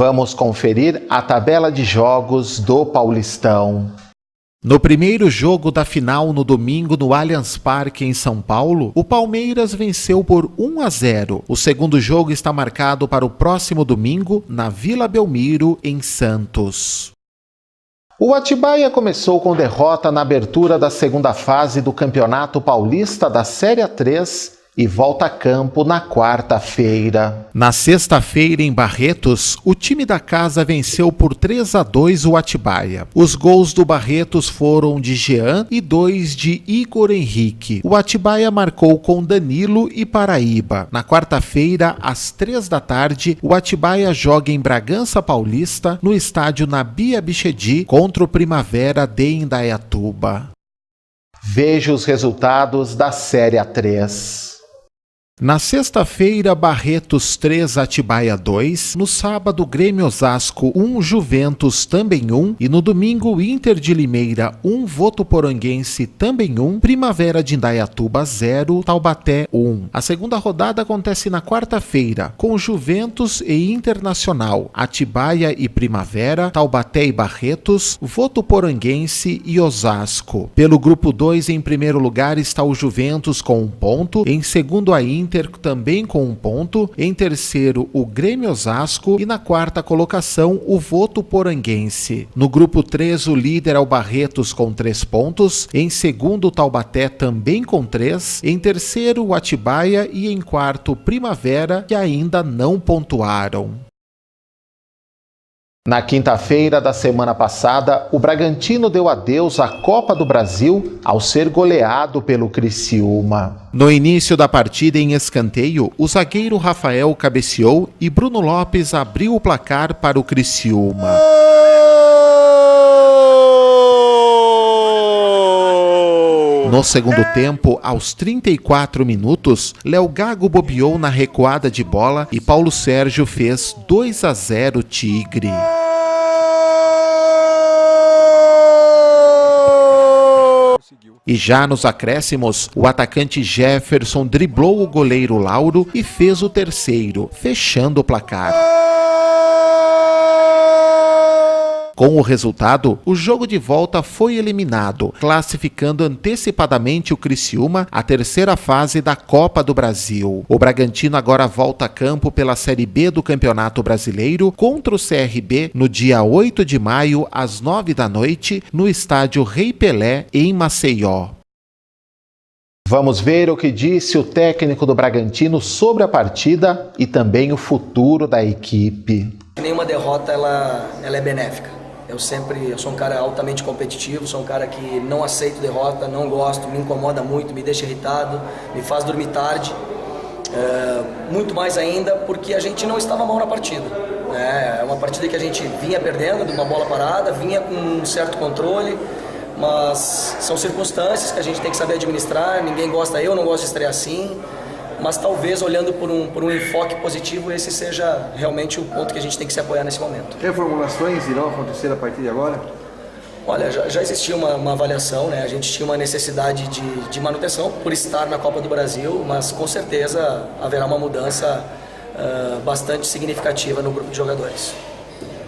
Vamos conferir a tabela de jogos do Paulistão. No primeiro jogo da final no domingo no Allianz Parque em São Paulo, o Palmeiras venceu por 1-0. O segundo jogo está marcado para o próximo domingo na Vila Belmiro, em Santos. O Atibaia começou com derrota na abertura da segunda fase do Campeonato Paulista da Série A3 e volta a campo na quarta-feira. Na sexta-feira, em Barretos, o time da casa venceu por 3-2 o Atibaia. Os gols do Barretos foram de Jean e 2 de Igor Henrique. O Atibaia marcou com Danilo e Paraíba. Na quarta-feira, às 3h, o Atibaia joga em Bragança Paulista, no estádio Nabi Abichedi, contra o Primavera de Indaiatuba. Veja os resultados da Série A3. Na sexta-feira, Barretos 3, Atibaia 2. No sábado, Grêmio Osasco 1, Juventus também 1. E no domingo, Inter de Limeira 1, Votuporanguense também 1. Primavera de Indaiatuba 0, Taubaté 1. A segunda rodada acontece na quarta-feira, com Juventus e Internacional, Atibaia e Primavera, Taubaté e Barretos, Votuporanguense e Osasco. Pelo grupo 2, em primeiro lugar está o Juventus com 1 ponto. Em segundo, a Inter também com 1 ponto, em terceiro o Grêmio Osasco e na quarta colocação o Votuporanguense. No grupo 3 o líder é o Barretos com 3 pontos, em segundo o Taubaté também com 3, em terceiro o Atibaia e em quarto Primavera, que ainda não pontuaram. Na quinta-feira da semana passada, o Bragantino deu adeus à Copa do Brasil ao ser goleado pelo Criciúma. No início da partida em escanteio, o zagueiro Rafael cabeceou e Bruno Lopes abriu o placar para o Criciúma. No segundo tempo, aos 34 minutos, Léo Gago bobeou na recuada de bola e Paulo Sérgio fez 2-0 Tigre. E já nos acréscimos, o atacante Jefferson driblou o goleiro Lauro e fez o terceiro, fechando o placar. Com o resultado, o jogo de volta foi eliminado, classificando antecipadamente o Criciúma à terceira fase da Copa do Brasil. O Bragantino agora volta a campo pela Série B do Campeonato Brasileiro contra o CRB no dia 8 de maio, às 9h, no estádio Rei Pelé, em Maceió. Vamos ver o que disse o técnico do Bragantino sobre a partida e também o futuro da equipe. Nenhuma derrota ela é benéfica. Eu sou um cara altamente competitivo, sou um cara que não aceito derrota, não gosto, me incomoda muito, me deixa irritado, me faz dormir tarde. Muito mais ainda porque a gente não estava mal na partida. É uma partida que a gente vinha perdendo de uma bola parada, vinha com um certo controle, mas são circunstâncias que a gente tem que saber administrar. Ninguém gosta, eu não gosto de estrear assim. Mas talvez olhando por um enfoque positivo, esse seja realmente o ponto que a gente tem que se apoiar nesse momento. Reformulações irão acontecer a partir de agora? Olha, já existia uma avaliação, né? A gente tinha uma necessidade de manutenção por estar na Copa do Brasil, mas com certeza haverá uma mudança bastante significativa no grupo de jogadores.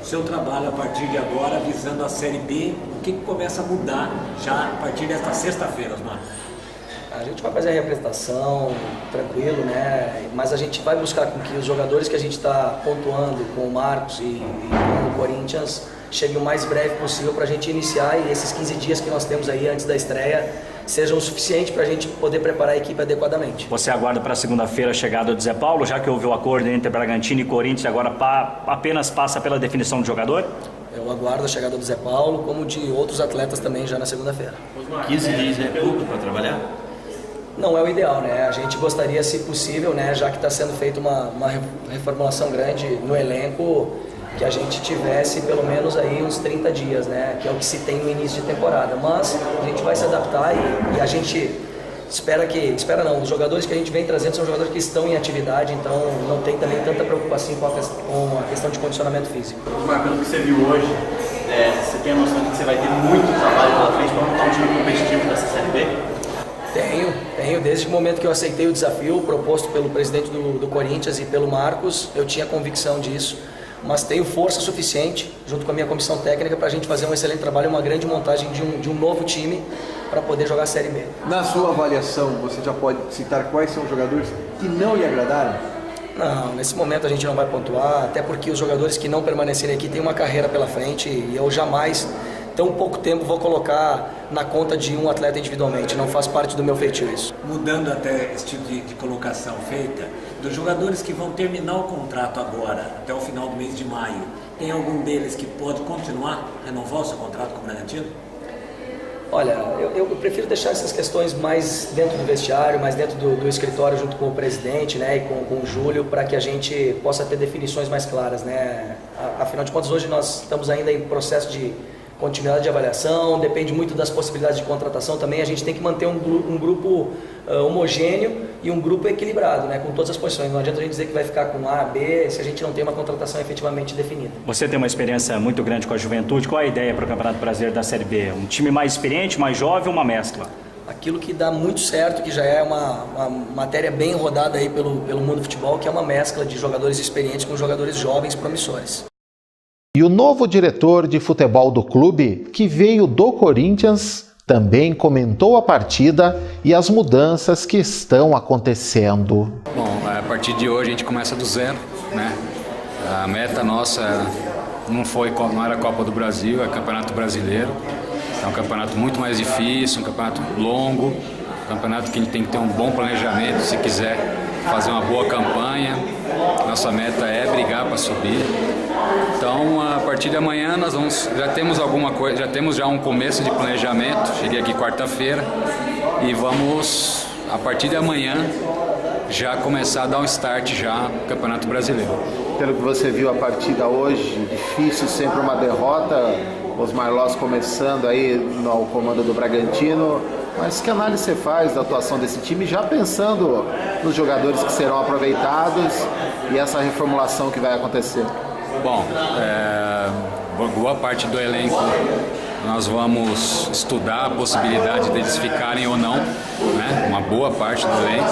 O seu trabalho a partir de agora, visando a Série B, o que começa a mudar já a partir desta sexta-feira, Osmar? A gente vai fazer a representação, tranquilo, né? Mas a gente vai buscar com que os jogadores que a gente está pontuando com o Marcos e com o Corinthians cheguem o mais breve possível para a gente iniciar, e esses 15 dias que nós temos aí antes da estreia sejam o suficiente para a gente poder preparar a equipe adequadamente. Você aguarda para segunda-feira a chegada do Zé Paulo, já que houve o acordo entre Bragantino e Corinthians, agora apenas passa pela definição do jogador? Eu aguardo a chegada do Zé Paulo, como de outros atletas também já na segunda-feira. 15 dias é pouco para trabalhar? Não é o ideal, né? A gente gostaria, se possível, né, já que está sendo feita uma reformulação grande no elenco, que a gente tivesse pelo menos aí uns 30 dias, né? Que é o que se tem no início de temporada. Mas a gente vai se adaptar e a gente espera não, os jogadores que a gente vem trazendo são jogadores que estão em atividade, então não tem também tanta preocupação com a questão de condicionamento físico. Marcando o que você viu hoje, você tem a noção de que você vai ter muito trabalho pela frente para montar um time competitivo dessa Série B? Tenho. Desde o momento que eu aceitei o desafio proposto pelo presidente do Corinthians e pelo Marcos, eu tinha convicção disso. mas tenho força suficiente, junto com a minha comissão técnica, para a gente fazer um excelente trabalho, uma grande montagem de um novo time para poder jogar a Série B. Na sua avaliação, você já pode citar quais são os jogadores que não lhe agradaram? Não, nesse momento a gente não vai pontuar, até porque os jogadores que não permanecerem aqui têm uma carreira pela frente e eu jamais, tão pouco tempo, vou colocar na conta de um atleta individualmente, não faz parte do meu feitio isso. Mudando até esse tipo de colocação feita, dos jogadores que vão terminar o contrato agora, até o final do mês de maio, tem algum deles que pode continuar, renovar o seu contrato com o Bragantino? Olha, eu prefiro deixar essas questões mais dentro do vestiário, mais dentro do escritório, junto com o presidente, né, e com o Júlio, para que a gente possa ter definições mais claras, né? Afinal de contas, hoje nós estamos ainda em processo de continuidade de avaliação, depende muito das possibilidades de contratação também. A gente tem que manter um grupo homogêneo e um grupo equilibrado, né, com todas as posições. Não adianta a gente dizer que vai ficar com A, B, se a gente não tem uma contratação efetivamente definida. Você tem uma experiência muito grande com a Juventude. Qual é a ideia para o Campeonato Brasileiro da Série B? Um time mais experiente, mais jovem ou uma mescla? Aquilo que dá muito certo, que já é uma matéria bem rodada aí pelo mundo do futebol, que é uma mescla de jogadores experientes com jogadores jovens promissores. E o novo diretor de futebol do clube, que veio do Corinthians, também comentou a partida e as mudanças que estão acontecendo. Bom, a partir de hoje a gente começa do zero, né? A meta nossa não era a Copa do Brasil, é Campeonato Brasileiro. É um campeonato muito mais difícil, um campeonato longo, um campeonato que a gente tem que ter um bom planejamento se quiser fazer uma boa campanha. Nossa meta é brigar para subir. Então, a partir de amanhã nós já temos alguma coisa, já temos um começo de planejamento. Cheguei aqui quarta-feira e vamos, a partir de amanhã, já começar a dar um start já no Campeonato Brasileiro. Pelo que você viu a partida hoje, difícil, sempre uma derrota, Osmar Loz começando aí no comando do Bragantino, mas que análise você faz da atuação desse time, já pensando nos jogadores que serão aproveitados e essa reformulação que vai acontecer? Bom, boa parte do elenco nós vamos estudar a possibilidade deles ficarem ou não, né? Uma boa parte do elenco.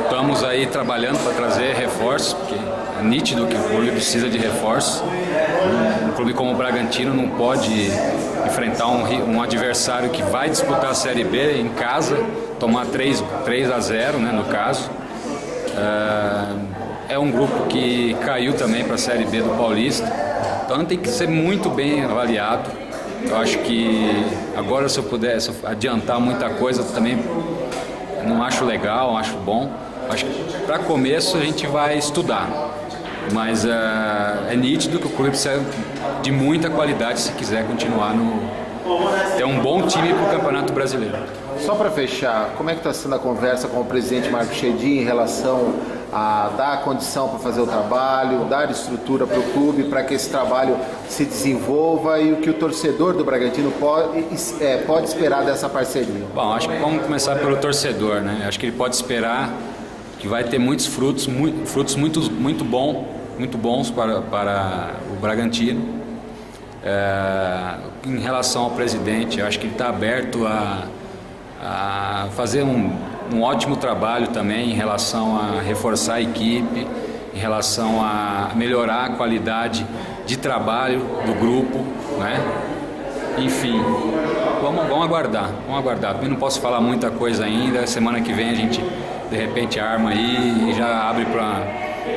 Estamos aí trabalhando para trazer reforços, porque é nítido que o clube precisa de reforços. Um clube como o Bragantino não pode enfrentar um adversário que vai disputar a Série B em casa, tomar 3-0, né, no caso. É um grupo que caiu também para a Série B do Paulista, então tem que ser muito bem avaliado. Eu acho que agora, se eu pudesse adiantar muita coisa, também não acho legal, não acho bom. Acho que para começo a gente vai estudar, mas é nítido que o clube precisa de muita qualidade se quiser continuar ter um bom time para o Campeonato Brasileiro. Só para fechar, como é que está sendo a conversa com o presidente Marco Chedin em relação a dar condição para fazer o trabalho, dar estrutura para o clube, para que esse trabalho se desenvolva e o que o torcedor do Bragantino pode esperar dessa parceria? Bom, acho que vamos começar pelo torcedor, né? Acho que ele pode esperar que vai ter muitos frutos muito bons para o Bragantino. Em relação ao presidente, eu acho que ele está aberto a fazer um ótimo trabalho também em relação a reforçar a equipe, em relação a melhorar a qualidade de trabalho do grupo, né? Enfim, vamos aguardar. Eu não posso falar muita coisa ainda. Semana que vem a gente de repente arma aí e já abre para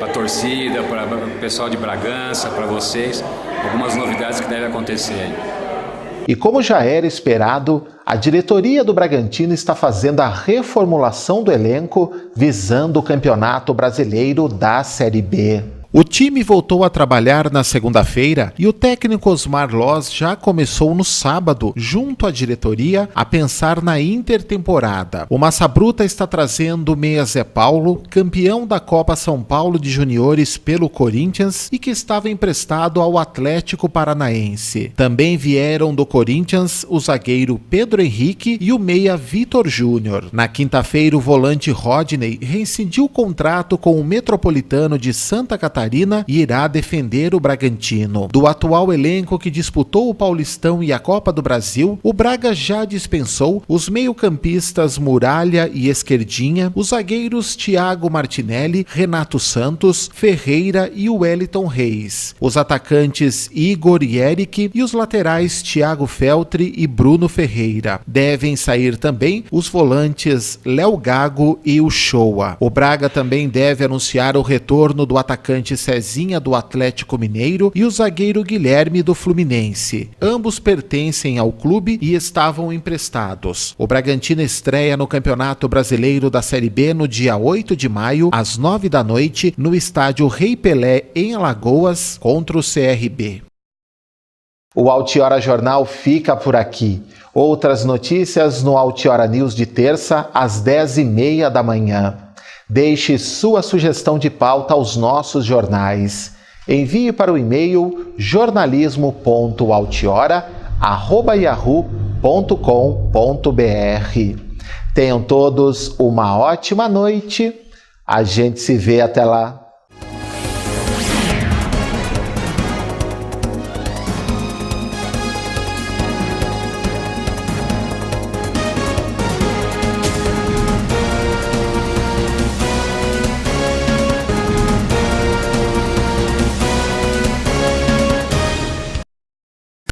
a torcida, para o pessoal de Bragança, para vocês, algumas novidades que devem acontecer aí. E como já era esperado, a diretoria do Bragantino está fazendo a reformulação do elenco visando o Campeonato Brasileiro da Série B. O time voltou a trabalhar na segunda-feira e o técnico Osmar Loz já começou no sábado, junto à diretoria, a pensar na intertemporada. O Massa Bruta está trazendo o meia Zé Paulo, campeão da Copa São Paulo de Juniores pelo Corinthians e que estava emprestado ao Atlético Paranaense. Também vieram do Corinthians o zagueiro Pedro Henrique e o meia Vitor Júnior. Na quinta-feira, o volante Rodney rescindiu o contrato com o Metropolitano de Santa Catarina Catarina e irá defender o Bragantino. Do atual elenco que disputou o Paulistão e a Copa do Brasil, o Braga já dispensou os meio-campistas Muralha e Esquerdinha, os zagueiros Thiago Martinelli, Renato Santos, Ferreira e Wellington Reis, os atacantes Igor e Eric e os laterais Thiago Feltri e Bruno Ferreira. Devem sair também os volantes Léo Gago e o Shoa. O Braga também deve anunciar o retorno do atacante Cezinha do Atlético Mineiro e o zagueiro Guilherme do Fluminense. Ambos pertencem ao clube e estavam emprestados. O Bragantino estreia no Campeonato Brasileiro da Série B no dia 8 de maio, às 9 da noite, no estádio Rei Pelé, em Alagoas, contra o CRB. O Altiora Jornal fica por aqui. Outras notícias no Altiora News de terça, às 10h30 da manhã. Deixe sua sugestão de pauta aos nossos jornais. Envie para o e-mail jornalismo.altiora@yahoo.com.br. Tenham todos uma ótima noite. A gente se vê até lá.